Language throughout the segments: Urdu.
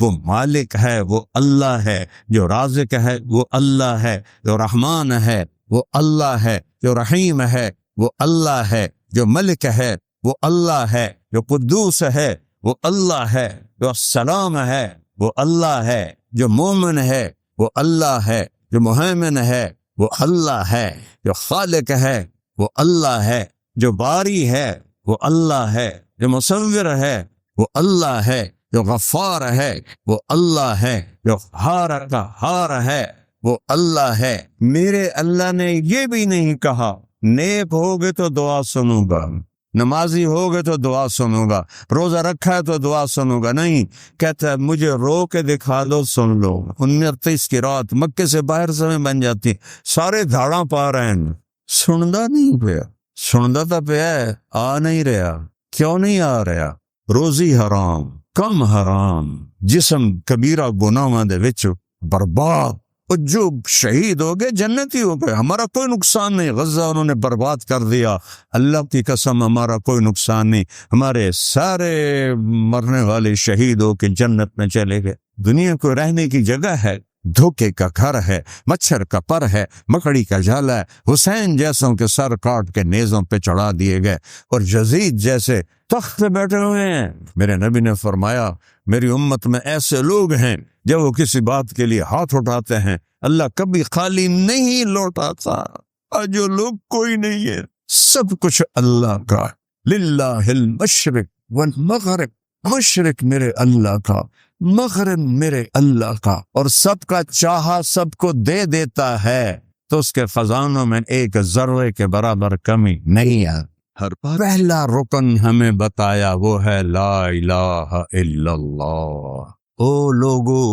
وہ مالک ہے وہ اللہ ہے، جو رازق ہے وہ اللہ ہے، جو رحمان ہے وہ اللہ ہے، جو رحیم ہے وہ اللہ ہے، جو ملک ہے وہ اللہ ہے، جو قدوس ہے وہ اللہ ہے، جو السلام ہے وہ اللہ ہے، جو مومن ہے وہ اللہ ہے، جو مہیمن ہے وہ اللہ ہے، جو خالق ہے وہ اللہ ہے، جو باری ہے وہ اللہ ہے، جو مصور ہے وہ اللہ ہے، جو غفار ہے وہ اللہ ہے، جو ہار کا ہار ہے وہ اللہ ہے۔ میرے اللہ نے یہ بھی نہیں کہا نیک ہوگے تو دعا سنوں گا، نمازی ہوگے تو دعا سنوں گا، روزہ رکھا ہے تو دعا سنوں گا، نہیں، کہتا ہے مجھے رو کے دکھا دو سن لو۔ 29 کی رات مکے سے باہر سے بن جاتی، سارے دھاڑاں پا رہے ہیں، سندا نہیں پیا، سندا تو پیا ہے، آ نہیں رہا۔ کیوں نہیں آ رہا؟ روزی حرام، کم حرام، جسم کبیرہ گناہاں دے وچ برباد، اور جو شہید ہو گئے جنتی ہو گئے، ہمارا کوئی نقصان نہیں، غزہ انہوں نے برباد کر دیا، اللہ کی قسم ہمارا کوئی نقصان نہیں، ہمارے سارے مرنے والے شہید ہو کے جنت میں چلے گئے۔ دنیا کو رہنے کی جگہ ہے، دھوکے کا گھر ہے، مچھر کا پر ہے، مکڑی کا جالا ہے، حسین جیسوں کے سر کاٹ کے نیزوں پہ چڑھا دیے گئے، اور یزید جیسے تخت پہ بیٹھے ہوئے ہیں۔ میرے نبی نے فرمایا میری امت میں ایسے لوگ ہیں جب وہ کسی بات کے لیے ہاتھ اٹھاتے ہیں اللہ کبھی خالی نہیں لوٹاتا، اور جو لوگ کوئی نہیں ہے، سب کچھ اللہ کا، للہ المشرق والمغرب، مشرق میرے اللہ کا، مغرب میرے اللہ کا، اور سب کا چاہا سب کو دے دیتا ہے، تو اس کے خزانوں میں ایک ذرے کے برابر کمی نہیں ہے۔ ہر پہلا رکن ہمیں بتایا وہ ہے لا الہ الا اللہ۔ او لوگو،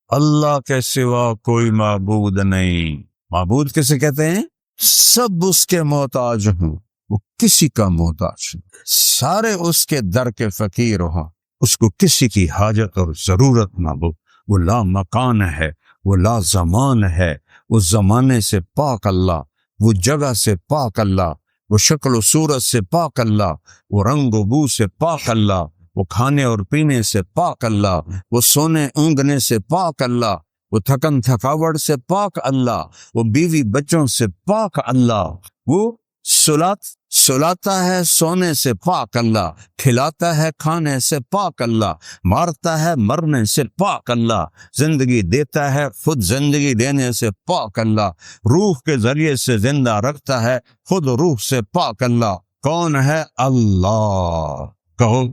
اللہ کے سوا کوئی معبود نہیں۔ معبود کسے کہتے ہیں؟ سب اس کے محتاج ہوں، وہ کسی کا محتاج ہوں، سارے اس کے در کے فقیر ہوں، اس کو کسی کی حاجت اور ضرورت نہ ہو۔ وہ لا مکان ہے، وہ لا زمان ہے، وہ زمانے سے پاک اللہ، وہ جگہ سے پاک اللہ، وہ شکل و صورت سے پاک اللہ، وہ رنگ و بو سے پاک اللہ، وہ کھانے اور پینے سے پاک اللہ، وہ سونے اونگنے سے پاک اللہ، وہ تھکن تھکاوٹ سے پاک اللہ، وہ بیوی بچوں سے پاک اللہ، وہ سلاتا ہے سونے سے پاک اللہ، کھلاتا ہے کھانے سے پاک اللہ، مارتا ہے مرنے سے پاک اللہ، زندگی دیتا ہے خود زندگی دینے سے پاک اللہ، روح کے ذریعے سے زندہ رکھتا ہے خود روح سے پاک اللہ۔ کون ہے؟ اللہ۔ کہو،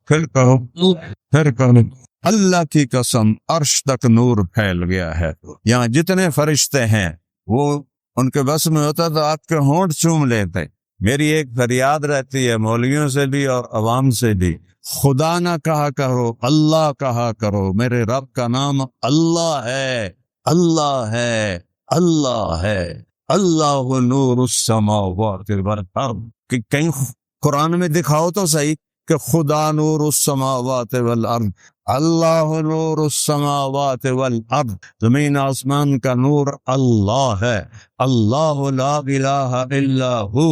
پھر کہو، پھر کہو۔ اللہ کی قسم عرش تک نور پھیل گیا ہے، یہاں جتنے فرشتے ہیں وہ ان کے بس میں ہوتا تو آپ کے ہونٹ چوم لیتے۔ میری ایک فریاد رہتی ہے مولویوں سے بھی اور عوام سے بھی، خدا نہ کہا کرو، اللہ کہا کرو۔ میرے رب کا نام اللہ ہے، اللہ ہے، اللہ ہے، اللہ نور السماوات والارض۔ کہ کہیں قرآن میں دکھاؤ تو صحیح کہ خدا نور السماوات والارض، اللہ نور السماوات والارض، زمین آسمان کا نور اللہ ہے، اللہ لا الہ الا ہو،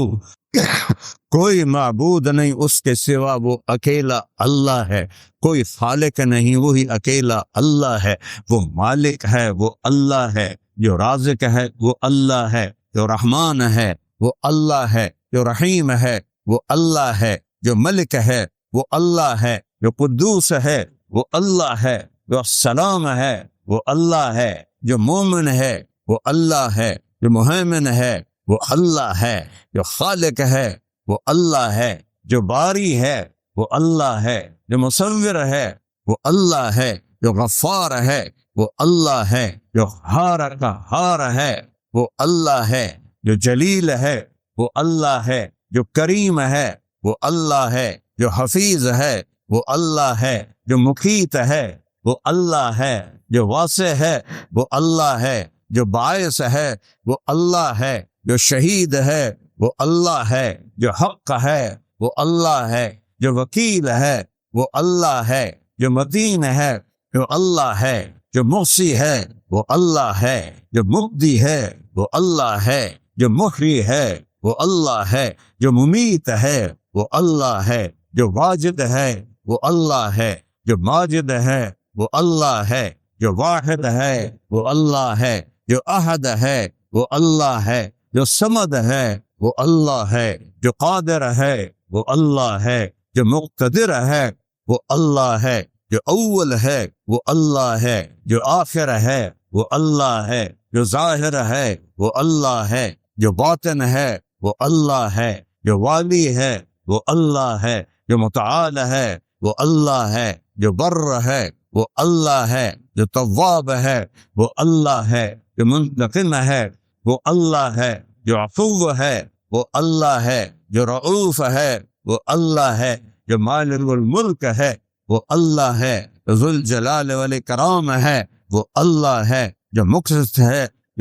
کوئی معبود نہیں اس کے سوا، وہ اکیلا اللہ ہے، کوئی خالق نہیں، وہی اکیلا اللہ ہے، وہ مالک ہے وہ اللہ ہے، جو رازق ہے وہ اللہ ہے، جو رحمان ہے وہ اللہ ہے، جو رحیم ہے وہ اللہ ہے، جو ملک ہے وہ اللہ ہے، جو قدوس ہے وہ اللہ ہے، جو السلام ہے وہ اللہ ہے، جو مومن ہے وہ اللہ ہے، جو مہیمن ہے وہ اللہ ہے، جو خالق ہے وہ اللہ ہے، جو باری ہے وہ اللہ ہے، جو مصور ہے وہ اللہ ہے، جو غفار ہے وہ اللہ ہے، جو ہار کا ہار ہے وہ اللہ ہے، جو جلیل ہے وہ اللہ ہے، جو کریم ہے وہ اللہ ہے، جو حفیظ ہے وہ اللہ ہے، جو مقیت ہے وہ اللہ ہے، جو واسع ہے وہ اللہ ہے، جو باعث ہے وہ اللہ ہے، جو شہید ہے وہ اللہ ہے، جو حق ہے وہ اللہ ہے، جو وکیل ہے وہ اللہ ہے، جو متین ہے وہ اللہ ہے، جو محصی ہے وہ اللہ ہے، جو مبدی ہے وہ اللہ ہے، جو محیی ہے وہ اللہ ہے، جو ممیت ہے وہ اللہ ہے، جو واجد ہے وہ اللہ ہے، جو ماجد ہے وہ اللہ ہے، جو واحد ہے وہ اللہ ہے، جو احد ہے وہ اللہ ہے، جو صمد ہے وہ اللہ ہے، جو قادر ہے وہ اللہ ہے، جو مقتدر ہے وہ اللہ ہے، جو اول ہے وہ اللہ ہے، جو آخر ہے وہ اللہ ہے، جو ظاہر ہے وہ اللہ ہے، جو باطن ہے وہ اللہ ہے، جو والی ہے وہ اللہ ہے، جو متعال ہے وہ اللہ ہے، جو بر ہے وہ اللہ ہے، جو تواب ہے وہ اللہ ہے، جو منتقم ہے وہ اللہ ہے، جو عفو ہے وہ اللہ ہے، جو رؤوف ہے وہ اللہ ہے، جو مالک الملک ہے وہ اللہ ہے، جو ذو الجلال والاکرام ہے وہ اللہ ہے، جو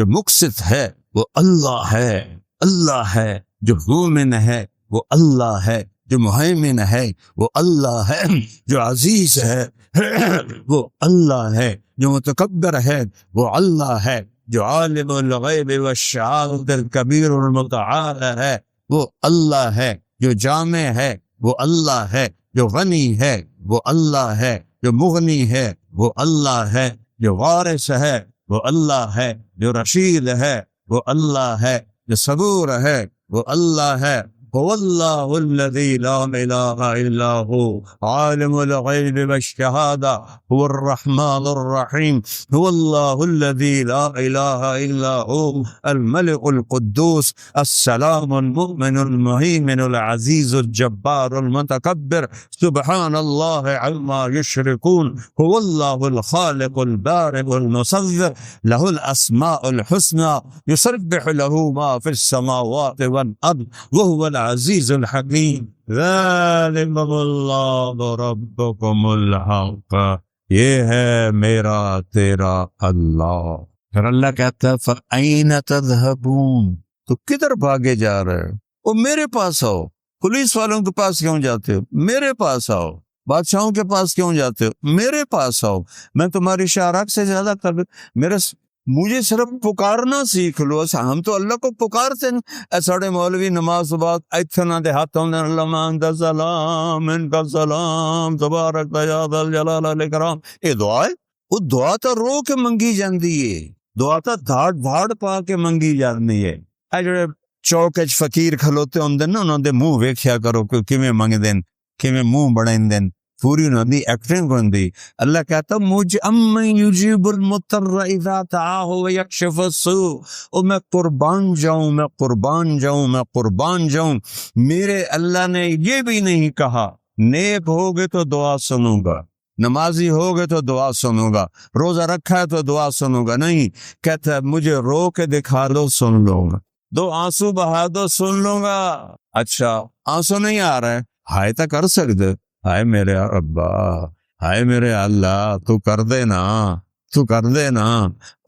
مقسط ہے وہ اللہ ہے، اللہ ہے، جو مومن ہے وہ اللہ ہے، جو مہیمن ہے وہ اللہ ہے، جو عزیز ہے وہ اللہ ہے، جو متکبر ہے وہ اللہ ہے، جو عالم الغیب والشہادۃ الکبیر المتعال ہے وہ اللہ ہے، جو جامع ہے وہ اللہ ہے، جو غنی ہے وہ اللہ ہے، جو مغنی ہے وہ اللہ ہے، جو وارث ہے وہ اللہ ہے، جو رشید ہے وہ اللہ ہے، جو صبور ہے وہ اللہ ہے۔ هو الله الذي لا إله إلا هو عالم الغيب والشهادة هو الرحمن الرحيم هو الله الذي لا إله إلا هو الملك القدوس السلام المؤمن المهيمن العزيز الجبار المتكبر سبحان الله عما يشركون هو الله الخالق البارئ المصور له الأسماء الحسنى يسبح له ما في السماوات والأرض وهو العزیز الحکیم ذالکم اللہ ربکم الحق، یہ ہے میرا تیرا اللہ۔ پھر اللہ کہتا ہے فَأَيْنَ تَذْهَبُونَ، تو کدھر بھاگے جا رہے ہو؟ میرے پاس آؤ۔ پولیس والوں کے پاس کیوں جاتے ہو؟ میرے پاس آؤ۔ بادشاہوں کے پاس کیوں جاتے ہو؟ میرے پاس آؤ، میں تمہاری شارک سے زیادہ مجھے صرف پکارنا سیکھ لو۔ ہم تو اللہ کو پکارتے ہیں، ساڑھے مولوی نماز بعد اتنا دے ہاتھ ہونے اللہ انت السلام منک السلام تبارک یا ذا الجلال والاکرام، یہ دعا ہے؟ وہ دعا تو رو کے منگی جاندی ہے، دعا تو دھاڑ بھاڑ پا کے منگی جاندی ہے۔ اے جڑے چوک وچ فقیر کھلوتے ہوندے نا، انہاں دے منہ ویکھیا کرو کہ کیویں منگدے نے، کیویں منہ بڑھاندے نے، پوری انہوں دی ایکٹنگ ہوندی۔ اللہ کہتا مجھ امن یجیب المضطر اذا دعاہ ویکشف السوء، او میں قربان جاؤں، میں قربان جاؤں، میں قربان جاؤں۔ میرے اللہ نے یہ بھی نہیں کہا نیک ہوگے تو دعا سنوں گا، نمازی ہوگے تو دعا سنوں گا، روزہ رکھا ہے تو دعا سنوں گا، نہیں، کہتا ہے مجھے رو کے دکھا دو سن لوں گا، دو آنسو بہا دو سن لوں گا۔ اچھا آنسو نہیں آ رہے، ہائے تو کر سکتے، ہائے میرے ابا، ہائے میرے اللہ، تو کر دے نا، تو کر دے نا۔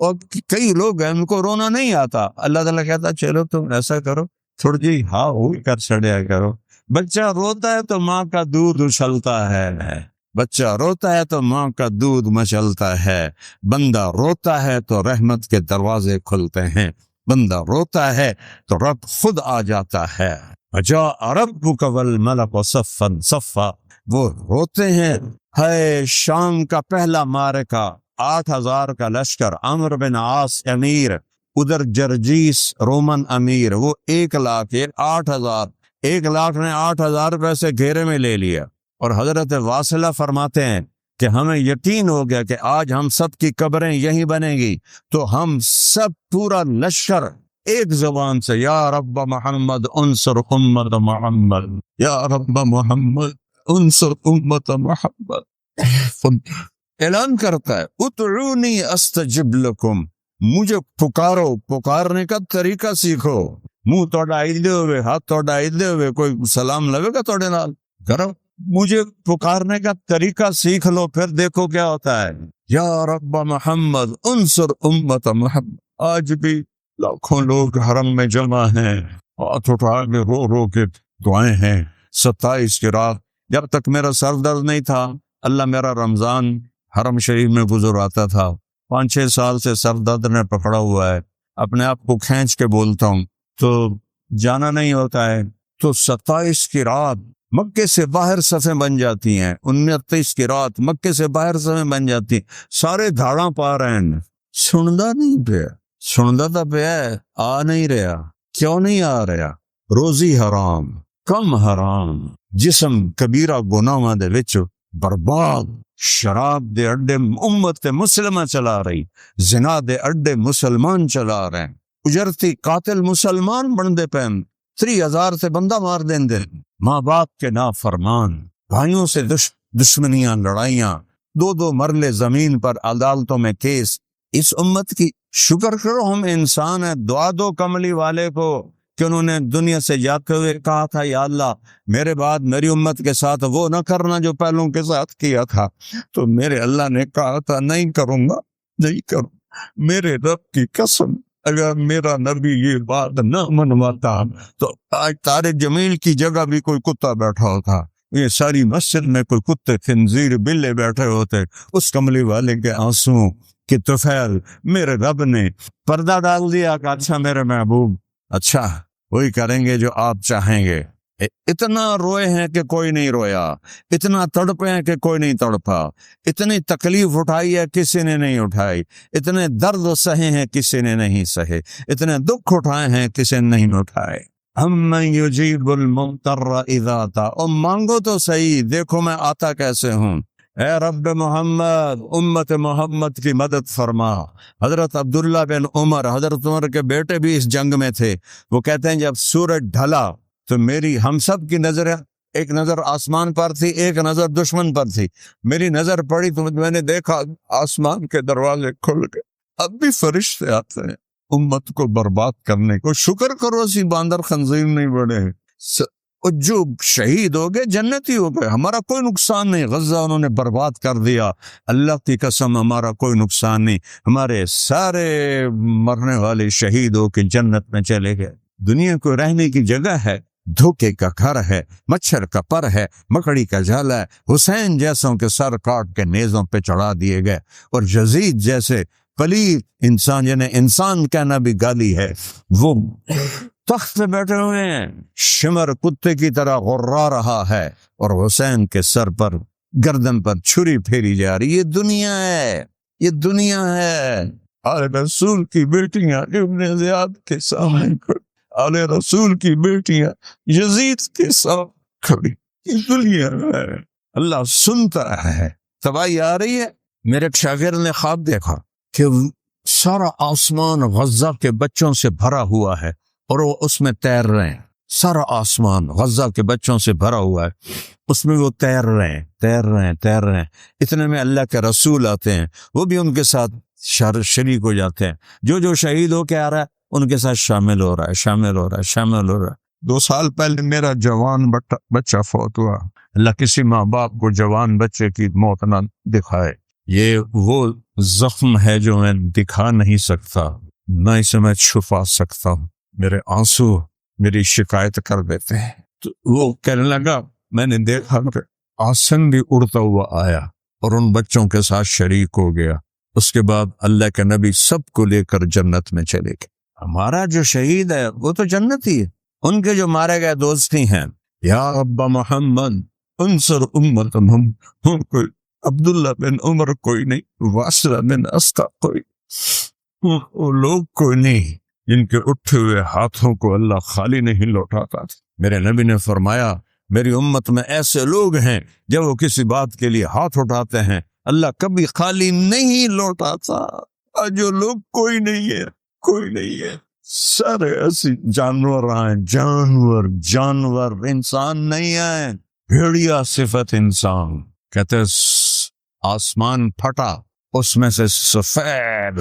اور کئی لوگ ہیں ان کو رونا نہیں آتا، اللہ تعالیٰ کہتا چلو تم ایسا کرو، تھوڑی جی ہاں ہو کر چڑھیا کرو۔ بچہ روتا ہے تو ماں کا دودھ اچھلتا ہے، بچہ روتا ہے تو ماں کا دودھ مچلتا ہے، بندہ روتا ہے تو رحمت کے دروازے کھلتے ہیں، بندہ روتا ہے تو رب خود آ جاتا ہے۔ وجاء ربک والملک صفا صفا، وہ روتے ہیں۔ ہے شام کا پہلا معرکہ، 8,000 کا لشکر، عمرو بن عاص امیر، ادھر جرجیس رومن امیر، وہ 1,00,000، 8,000، 1,00,000 نے 8,000 روپے سے گھیرے میں لے لیا۔ اور حضرت واصلہ فرماتے ہیں کہ ہمیں یقین ہو گیا کہ آج ہم سب کی قبریں یہیں بنیں گی، تو ہم سب پورا لشکر ایک زبان سے یا رب محمد انصر امت محمد، یا رب محمد انصر امت محمد، اعلان کرتا ہے ادعونی استجب لکم، مجھے پکارو، پکارنے کا طریقہ سیکھو، منہ توڑا ایدے ہوئے، ہاتھ توڑا ایدے ہوئے، کوئی سلام لگے گا توڑے نال کرو، مجھے پکارنے کا طریقہ سیکھ لو، پھر دیکھو کیا ہوتا ہے۔ یا رب محمد انصر امت محمد۔ آج بھی لاکھوں لوگ حرم میں جمع ہیں، ہاتھ اٹھا کے رو رو کے دعائیں ہیں۔ 27 کی رات جب تک میرا سر درد نہیں تھا، اللہ میرا رمضان حرم شریف میں گزر آتا تھا، 5-6 سال سے سر درد نے پکڑا ہوا ہے، اپنے آپ کو کھینچ کے بولتا ہوں تو جانا نہیں ہوتا ہے۔ تو 27 کی رات مکے سے باہر صفیں بن جاتی ہیں، 29 کی رات مکے سے باہر صفیں بن جاتی ہیں، سارے دھاڑاں پا رہے ہیں، سندا نہیں پیا، سندا تو پیا ہے، آ نہیں رہا، کیوں نہیں آ رہا؟ روزی حرام، کم حرام، جسم کبیرہ گناہاں دے وچ برباد، شراب دے اڈے امت مسلمہ چلا رہی، زنا دے اڈے مسلمان چلا رہے ہیں، اجرتی قاتل مسلمان بندے پہن 30,000 سے بندہ مار دیں دے، ماں باپ کے نافرمان، بھائیوں سے دشمنیاں، لڑائیاں، 2 مرلے زمین پر عدالتوں میں کیس۔ اس امت کی شکر کرو ہم انسان ہیں، دعا دو کملی والے کو کہ انہوں نے دنیا سے جاتے ہوئے کہا تھا یا اللہ میرے بعد میری امت کے ساتھ وہ نہ کرنا جو پہلوں کے ساتھ کیا تھا، تو میرے اللہ نے کہا تھا نہیں کروں گا، نہیں کروں، میرے رب کی قسم اگر میرا نبی یہ بات نہ منواتا تو آج طارق جمیل کی جگہ بھی کوئی کتا بیٹھا ہوتا، یہ ساری مسجد میں کوئی کتے خنزیر بلے بیٹھے ہوتے، اس کملی والے کے آنسوں کہ طفیل میرے رب نے پردہ ڈال دیا کہ اچھا میرے محبوب، اچھا وہی کریں گے جو آپ چاہیں گے۔ اتنا روئے ہیں کہ کوئی نہیں رویا، اتنا تڑپے ہیں کہ کوئی نہیں تڑپا، اتنی تکلیف اٹھائی ہے کسی نے نہیں اٹھائی، اتنے درد سہے ہیں کسی نے نہیں سہے، اتنے دکھ اٹھائے ہیں کسی نے نہیں اٹھائے۔ امن یجیب المضطر اذا دعا، اور مانگو تو صحیح، دیکھو میں آتا کیسے ہوں۔ اے رب محمد امت محمد کی مدد فرما۔ حضرت عبداللہ بن عمر، حضرت عمر کے بیٹے بھی اس جنگ میں تھے، وہ کہتے ہیں جب سورج ڈھلا تو میری ہم سب کی نظر، ایک نظر آسمان پر تھی، ایک نظر دشمن پر تھی، میری نظر پڑی تو میں نے دیکھا آسمان کے دروازے کھل گئے، اب بھی فرشتے آتے ہیں امت کو برباد کرنے کو۔ شکر کرو اسی باندر خنزیر نہیں بڑے، جو شہید ہو گئے جنتی ہو گئے، ہمارا کوئی نقصان نہیں، غزہ انہوں نے برباد کر دیا، اللہ کی قسم ہمارا کوئی نقصان نہیں، ہمارے سارے مرنے والے شہید ہو کے جنت میں چلے گئے۔ دنیا کو رہنے کی جگہ ہے، دھوکے کا گھر ہے، مچھر کا پر ہے، مکڑی کا جالا ہے، حسین جیسوں کے سر کاٹ کے نیزوں پہ چڑھا دیے گئے، اور یزید جیسے پلید انسان جنہیں انسان کہنا بھی گالی ہے، وہ تخت پہ بیٹھے ہوئے ہیں، شمر کتے کی طرح غرا رہا ہے، اور حسین کے سر پر گردن پر چھری پھیری جا رہی۔ یہ دنیا ہے، یہ دنیا ہے۔ آل رسول کی بیٹیاں ابن زیاد کے سامنے کھڑی، آل رسول کی بیٹیاں یزید کے سامنے کھڑی، یہ دنیا ہے۔ اللہ سنتا ہے، تباہی آ رہی ہے۔ میرے ایک شاگرد نے خواب دیکھا کہ سارا آسمان غزہ کے بچوں سے بھرا ہوا ہے اور وہ اس میں تیر رہے ہیں، سارا آسمان غزہ کے بچوں سے بھرا ہوا ہے، اس میں وہ تیر رہے ہیں۔ اتنے میں اللہ کے رسول آتے ہیں، وہ بھی ان کے ساتھ شریک ہو جاتے ہیں، جو شہید ہو کے آ رہا ہے ان کے ساتھ شامل ہو رہا ہے۔ 2 سال پہلے میرا جوان بچہ فوت ہوا، اللہ کسی ماں باپ کو جوان بچے کی موت نہ دکھائے، یہ وہ زخم ہے جو میں دکھا نہیں سکتا، نہ اسے میں چھپا سکتا ہوں، میرے آنسو میری شکایت کر دیتے ہیں۔ تو وہ کہنے لگا میں نے دیکھا کہ آسن بھی اڑتا ہوا آیا اور ان بچوں کے ساتھ شریک ہو گیا، اس کے بعد اللہ کے نبی سب کو لے کر جنت میں چلے گئے۔ ہمارا جو شہید ہے وہ تو جنتی ہے، ان کے جو مارے گئے دوستی ہیں۔ یا رب محمد انصر امت محمد، کوئی عبداللہ بن عمر کوئی نہیں، واسلہ بن اسقع کوئی، وہ لوگ کوئی نہیں جن کے اٹھے ہوئے ہاتھوں کو اللہ خالی نہیں لوٹاتا تھا۔ میرے نبی نے فرمایا میری امت میں ایسے لوگ ہیں جب وہ کسی بات کے لیے ہاتھ اٹھاتے ہیں اللہ کبھی خالی نہیں لوٹاتا۔ اور جو لوگ کوئی نہیں ہے، سارے ایسی جانور آئیں، جانور انسان نہیں آئے، بھیڑیا صفت انسان۔ کہتے آسمان پھٹا، اس میں سے سفید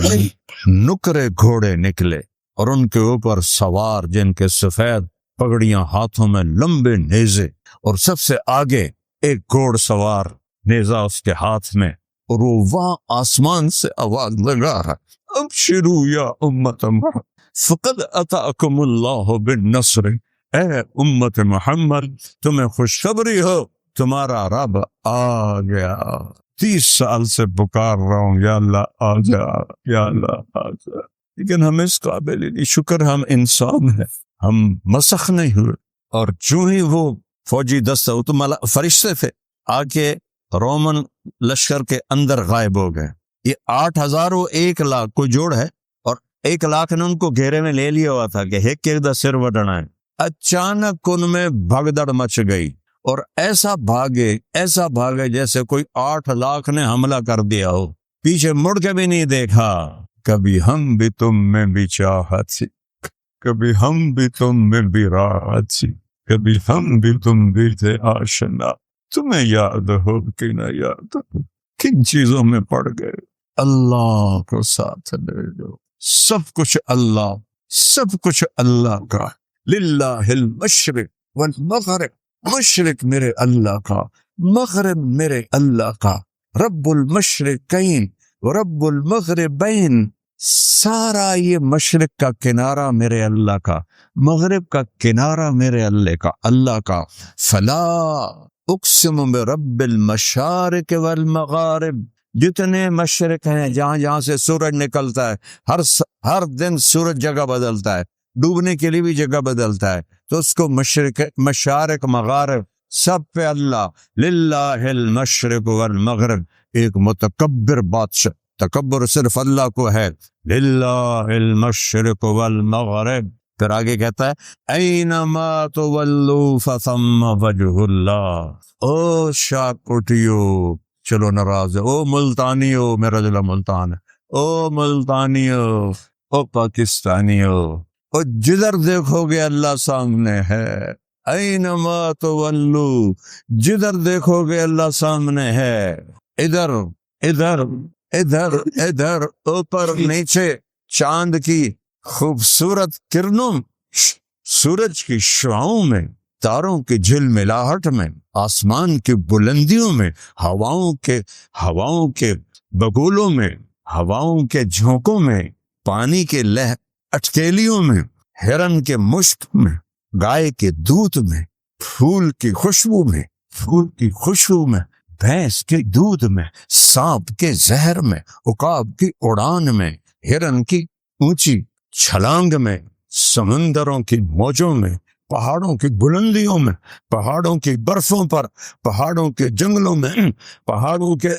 نکرے گھوڑے نکلے اور ان کے اوپر سوار جن کے سفید پگڑیاں، ہاتھوں میں لمبے نیزے، اور سب سے آگے ایک گھوڑ سوار نیزہ اس کے ہاتھ میں، اور وہ وہاں آسمان سے آواز لگا رہا ابشروا یا امت محمد فقد اتاکم اللہ بالنصر، اے امت محمد تمہیں خوشخبری ہو تمہارا رب آ گیا۔ 30 سال سے پکار رہا ہوں یا اللہ آ جا، یا اللہ آ جا، لیکن ہم اس قابل نہیں۔ شکر ہم انسان ہیں، ہم مسخ نہیں ہوئے، اور جو ہی وہ فوجی دستہ، وہ تو فرشتے تھے، آ کے رومن لشکر کے اندر غائب ہو گئے۔ یہ 8,000 و 1,00,000 کو جوڑ ہے، اور 1,00,000 نے ان کو گھیرے میں لے لیا ہوا تھا کہ ایک دا سر وڈنا ہے۔ اچانک ان میں بھگدڑ مچ گئی، اور ایسا بھاگے جیسے کوئی 8,00,000 نے حملہ کر دیا ہو، پیچھے مڑ کے بھی نہیں دیکھا۔ کبھی ہم بھی تم میں بھی چاہت سی، کبھی ہم بھی تم میں بھی راحت سی، کبھی ہم بھی تم بھی تھے آشنا، تمہیں یاد ہو کہ نہ یاد ہو، کن چیزوں میں پڑ گئے۔ اللہ کو ساتھ لے لو، سب کچھ اللہ کا۔ للہ المشرق والمغرب، مشرق میرے اللہ کا، مغرب میرے اللہ کا، رب المشرقین ورب المغربین، سارا یہ مشرق کا کنارہ میرے اللہ کا، مغرب کا کنارہ میرے اللہ کا۔ فلا اقسم برب المشارق والمغارب، جتنے مشرق ہیں، جہاں سے سورج نکلتا ہے، ہر دن سورج جگہ بدلتا ہے، ڈوبنے کے لیے بھی جگہ بدلتا ہے، تو اس کو مشارق مغارب سب پہ اللہ۔ للہ المشرق والمغرب، ایک متکبر بادشاہ، تکبر صرف اللہ کو ہے۔ للہ المشرق والمغرب، پھر آگے کہتا ہے اینما تولوا فثم وجہ اللہ۔ او شاکٹیو، چلو ناراض ہے، او ملتانیو، میرا ضلع ملتان ہے، او ملتانیو، او پاکستانیو، او جدھر دیکھو گے اللہ سامنے ہے۔ اینما تولو، جدھر دیکھو گے اللہ سامنے ہے، ادھر ادھر ادھر ادھر، اوپر نیچے، چاند کی خوبصورت کرنوں، سورج کی شعاؤں میں، تاروں کی جھلملاہٹ میں، آسمان کی بلندیوں میں، ہواؤں کے بگولوں میں، ہواؤں کے جھونکوں میں، پانی کے اٹکیلیوں میں، ہرن کے مشک میں، گائے کے دودھ میں، پھول کی خوشبو میں، بھینس کے دودھ میں، سانپ کے زہر میں، عقاب کی اڑان میں، ہرن کی اونچی چھلانگ میں، سمندروں کی موجوں میں، پہاڑوں کی بلندیوں میں، پہاڑوں کی برفوں پر، پہاڑوں کے جنگلوں میں، پہاڑوں کے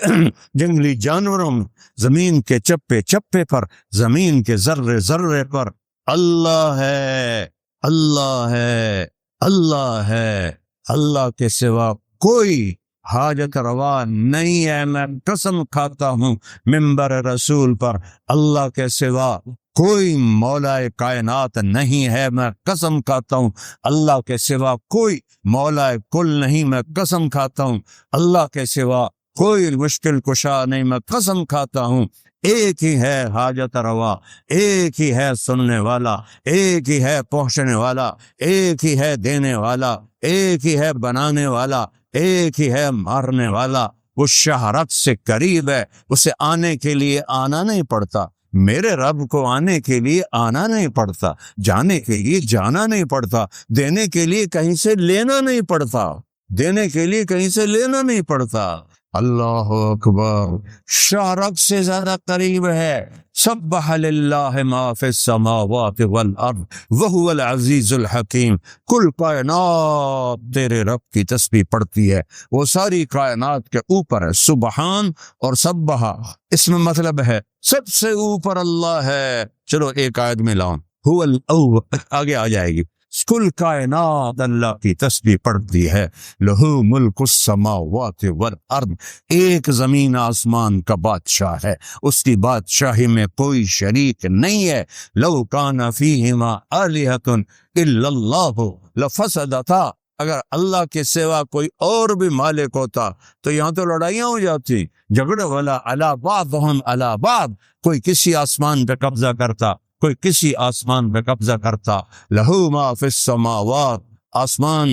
جنگلی جانوروں میں، زمین کے چپے چپے پر، زمین کے ذرے ذرے پر، اللہ ہے، اللہ ہے، اللہ ہے۔ اللہ کے سوا کوئی حاجت روا نہیں ہے، میں قسم کھاتا ہوں منبر رسول پر، اللہ کے سوا کوئی مولا کائنات نہیں ہے، میں قسم کھاتا ہوں اللہ کے سوا کوئی مولا کل نہیں، میں قسم کھاتا ہوں اللہ کے سوا کوئی مشکل کشا نہیں، میں قسم کھاتا ہوں ایک ہی ہے حاجت روا، ایک ہی ہے سننے والا، ایک ہی ہے پہنچنے والا، ایک ہی ہے دینے والا، ایک ہی ہے بنانے والا، ایک ہی ہے مارنے والا۔ وہ شہرت سے قریب ہے، اسے آنے کے لیے آنا نہیں پڑتا، میرے رب کو آنے کے لیے آنا نہیں پڑتا، جانے کے لیے جانا نہیں پڑتا، دینے کے لیے کہیں سے لینا نہیں پڑتا، دینے کے لیے کہیں سے لینا نہیں پڑتا۔ اللہ اکبر، شارق سے زیادہ قریب ہے۔ سبح للہ ما فی السماوات والارض وہو العزیز الحکیم، کل کائنات تیرے رب کی تسبیح پڑھتی ہے، وہ ساری کائنات کے اوپر ہے۔ سبحان اور سبحا اس میں مطلب ہے سب سے اوپر اللہ ہے۔ چلو ایک آیت میں لاؤں، هو الاول، آگے آ جائے گی، کل کائنات اللہ کی تسبیح پڑھتی ہے۔ لہو ملک السماوات والارض، ایک زمین آسمان کا بادشاہ ہے، اس کی بادشاہی میں کوئی شریک نہیں ہے۔ لو کان فیہما آلہۃ الا اللہ لفسدتا، اگر اللہ کے سوا کوئی اور بھی مالک ہوتا تو یہاں تو لڑائیاں ہو جاتی، جھگڑے والا علی بعضہم علی بعض، کوئی کسی آسمان پہ قبضہ کرتا، کوئی کسی آسمان پہ قبضہ کرتا۔ لہو ما فی السماوات، آسمان،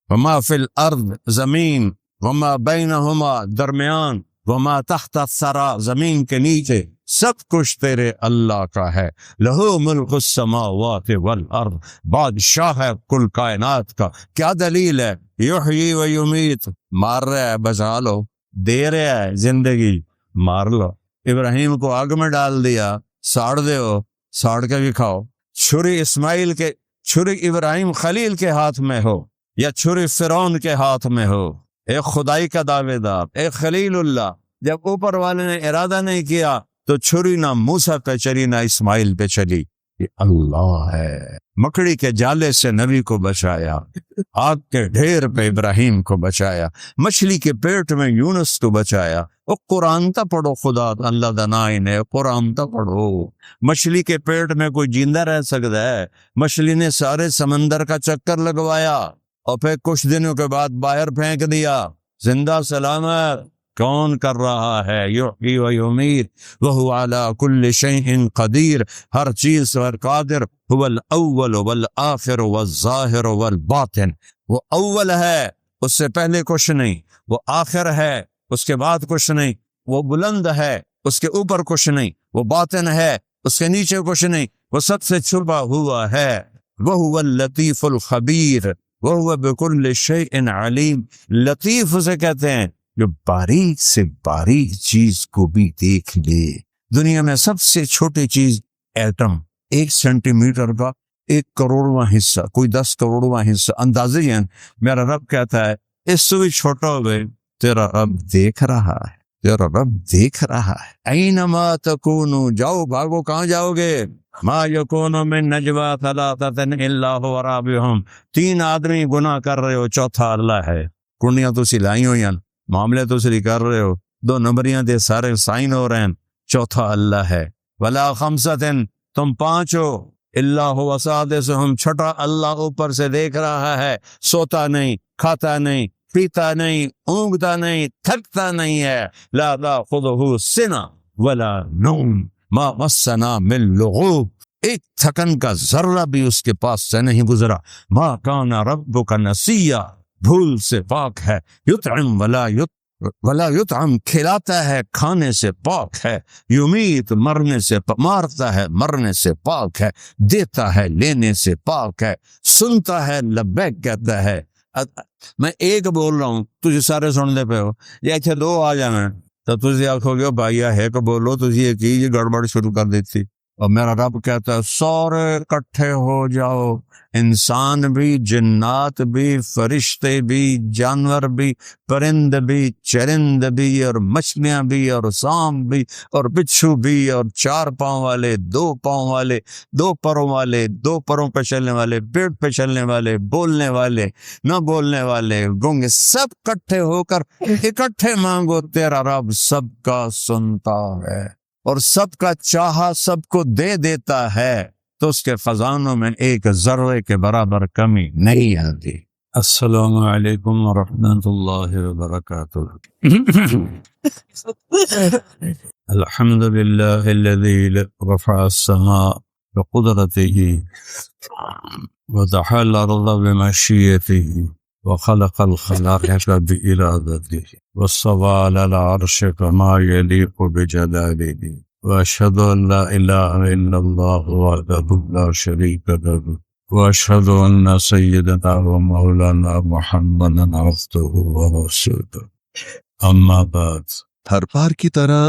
وما فی الارض، زمین، وما بینہما، درمیان، وما تحت الثری، زمین کے نیچے، سب کچھ تیرے اللہ کا ہے۔ لہو ملک السماوات والارض، بادشاہ ہے کل کائنات کا۔ کیا دلیل ہے؟ یحیی و یمیت، مار رہا ہے بچا لو، دے رہا ہے زندگی، مار لو۔ ابراہیم کو آگ میں ڈال دیا، ساڑ دو، ساڑ کے بھی کھاؤ۔ چھری ابراہیم خلیل کے ہاتھ میں ہو، یا چھری فرعون کے ہاتھ میں ہو، ایک خدائی کا دعوے دار، ایک خلیل اللہ، جب اوپر والے نے ارادہ نہیں کیا تو چھری نہ موسیٰ پہ چلی نہ اسماعیل پہ چلی، یہ اللہ ہے۔ مکڑی کے جالے سے نبی کو بچایا، آگ کے ڈھیر پہ ابراہیم کو بچایا، مچھلی کے پیٹ میں یونس کو بچایا۔ وہ قرآن تا پڑھو، خدا اللہ دنائی نے قرآن تا پڑھو۔ مچھلی کے پیٹ میں کوئی جیندہ رہ سکتا ہے؟ مچھلی نے سارے سمندر کا چکر لگوایا اور پھر کچھ دنوں کے بعد باہر پھینک دیا، زندہ سلامت۔ کون کر رہا ہے؟ یحیی و یمیت وہو علی کل شیء قدیر، ہر چیز پر قادر۔ هو الاول والآخر والظاہر والباطن، وہ اول ہے، اس سے پہلے کچھ نہیں، وہ آخر ہے، اس کے بعد کچھ نہیں، وہ بلند ہے، اس کے اوپر کچھ نہیں، وہ باطن ہے، اس کے نیچے کچھ نہیں، وہ سب سے چھپا ہوا ہے۔ وہو اللطیف الخبیر وہو بکل شیء علیم، لطیف اسے کہتے ہیں جو باریک سے باریک چیز کو بھی دیکھ لے۔ دنیا میں سب سے چھوٹی چیز ایٹم، 1 سینٹی میٹر کا 1 کروڑواں حصہ، کوئی 10 کروڑواں حصہ، اندازے ہیں۔ میرا رب کہتا ہے اس سے بھی چھوٹا ہوئے تیرا رب دیکھ رہا ہے، تیرا رب دیکھ رہا ہے۔ اینما تکونو، جاؤ بھاگو، کہاں جاؤ گے؟ ما یکون من نجوا ثلاثۃ الا هو رابعهم، 3 آدمی گناہ کر رہے ہو، چوتھا اللہ ہے۔ کنیاں تو سلائی ہوئی ہیں، معاملے تو سری کر رہے ہو، 2 نمبریاں دے سارے سائن ہو رہے ہیں، چوتھا اللہ ہے۔ ولا خمسۃ، تم 5 ہو، الا هو سادسهم، چھٹا اللہ اوپر سے دیکھ رہا ہے، سوتا نہیں، کھاتا نہیں، پیتا نہیں، اونگتا نہیں، تھکتا نہیں ہے۔ لا تأخذه سنة ولا نوم ما مسنا من لغوب، ایک تھکن کا ذرہ بھی اس کے پاس سے نہیں گزرا۔ ما کان ربک نسیا، بھول سے پاک ہے۔ یطعم ولا یطعم، کھلاتا ہے، کھانے سے پاک ہے۔ یمیت، مرنے سے مارتا ہے، مرنے سے پاک ہے۔ دیتا ہے، لینے سے پاک ہے۔ سنتا ہے، لبیک کہتا ہے۔ میں ایک بول رہا ہوں، تجھے سارے سن دے پہ ہو، یا اچھا 2 آ جانا تو تجھے آکھو گے بھائی ہے کہ بولو، تجھے یہ کی یہ گڑبڑ شروع کر دیتی۔ اور میرا رب کہتا ہے سارے اکٹھے ہو جاؤ، انسان بھی، جنات بھی، فرشتے بھی، جانور بھی، پرند بھی، چرند بھی، اور مچھلیاں بھی، اور سانپ بھی، اور بچھو بھی، اور 4 پاؤں والے، 2 پاؤں والے، 2 پروں والے، 2 پروں پہ چلنے والے، پیٹ پہ چلنے والے، بولنے والے، نہ بولنے والے، گونگے، سب اکٹھے ہو کر اکٹھے مانگو، تیرا رب سب کا سنتا ہے اور سب کا چاہا سب کو دے دیتا ہے، تو اس کے خزانوں میں ایک ذرے کے برابر کمی نہیں آتی۔ السلام علیکم ورحمۃ اللہ وبرکاتہ۔ الحمد للہ الذی رفع السماء بقدرته ودحى الأرض بمشيئته وخلق الخلائق بإرادته واستوى على العرش كما يليق بجلاله وأشهد أن لا إله إلا الله وحده لا شريك له وأشهد أن سيدنا ومولانا محمدا عبده ورسوله أما بعد۔ ہر بار کی طرح